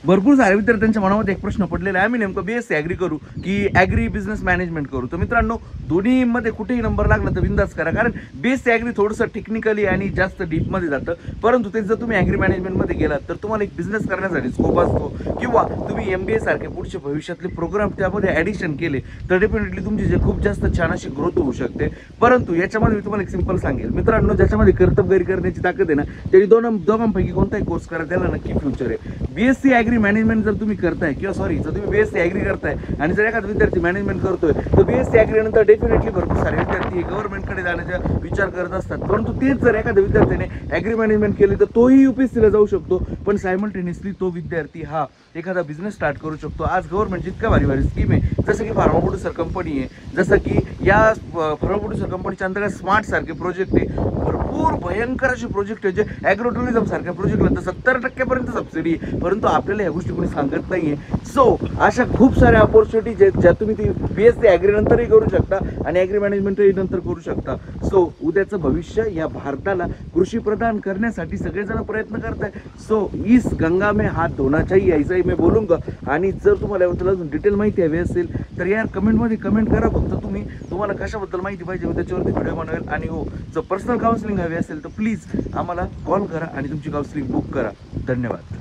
भरपूर साऱ्या विद्यार्थ्यांच्या मनामध्ये एक प्रश्न पडलेला आहे, आम्ही नेमकं BSc ॲग्री करू की ॲग्री बिझनेस मॅनेजमेंट करू? तर मित्रांनो, दोन्हीमध्ये कुठेही नंबर लागला तर बिंदास करा, कारण BSc ॲग्री थोडंसं टेक्निकली आणि जास्त डीपमध्ये जातं, परंतु ते जर तुम्ही ॲग्री मॅनेजमेंटमध्ये गेलात तर तुम्हाला एक बिझनेस करण्यासाठी स्कोप असतो, किंवा तुम्ही MBA सारखे पुढचे भविष्यातले प्रोग्राम त्यामध्ये ॲडिशन केले तर डेफिनेटली तुमची जे खूप जास्त छान अशी ग्रोथ होऊ शकते. परंतु याच्यामध्ये मी तुम्हाला एक सिंपल सांगेल मित्रांनो, ज्याच्यामध्ये कर्तबगारी करण्याची ताकद आहे ना, त्याची दोघांपैकी कोणताही कोर्स करा, त्याला नक्की फ्युचर आहे. BSc ॲग्री मॅनेजमेंट जर तुम्ही करताय, किंवा जर तुम्ही BSc ॲग्री करताय आणि जर एखादा विद्यार्थी मॅनेजमेंट करतोय, तर BSc ॲग्री नंतर डेफिनेटली भरपूर सारे विद्यार्थी गव्हर्नमेंटकडे जाण्याचा विचार करत असतात. परंतु तेच जर एखाद्या विद्यार्थ्याने ॲग्री मॅनेजमेंट केली तर तोही UPSC ला जाऊ शकतो, पण सायमल्टेनियसली तो विद्यार्थी हा एखादा बिझनेस स्टार्ट करू शकतो. आज गव्हर्नमेंट इतक्या भारी भारी स्कीम आहे, जसं की फार्मा प्रोड्युसर कंपनी आहे, जसं की या फार्मा प्रोड्युसर कंपनीच्या अंतर्गत स्मार्ट सारखे प्रोजेक्ट आहे, भरपूर भयंकर असे प्रोजेक्ट आहे जे ॲग्रो टुरिझम सारख्या प्रोजेक्टला तर 70% सबसिडी आहे, परंतु आपल्याला ह्या गोष्टी कोणी सांगत नाहीये. सो अशा खूप साऱ्या अपॉर्च्युनिटीज आहेत ज्या तुम्ही ती BSc ॲग्री नंतरही करू शकता आणि ॲग्री मॅनेजमेंटही नंतर करू शकता. सो उद्याचं भविष्य या भारताला कृषी प्रदान करण्यासाठी सगळेजण प्रयत्न करत आहे. सो इस गंगा में हात धोना चाहिए ऐसाही मी बोलूंगा. आणि जर तुम्हाला याबद्दल अजून डिटेल माहिती हवी असेल तर यार कमेंटमध्ये कमेंट करा. फक्त तुम्हाला कशाबद्दल माहिती पाहिजे त्याच्यावरती व्हिडिओ बनवेल. आणि हो, जर पर्सनल काउन्सिलिंग हवी असेल तर प्लीज आम्हाला कॉल करा आणि तुमची काउन्सिलिंग बुक करा. धन्यवाद.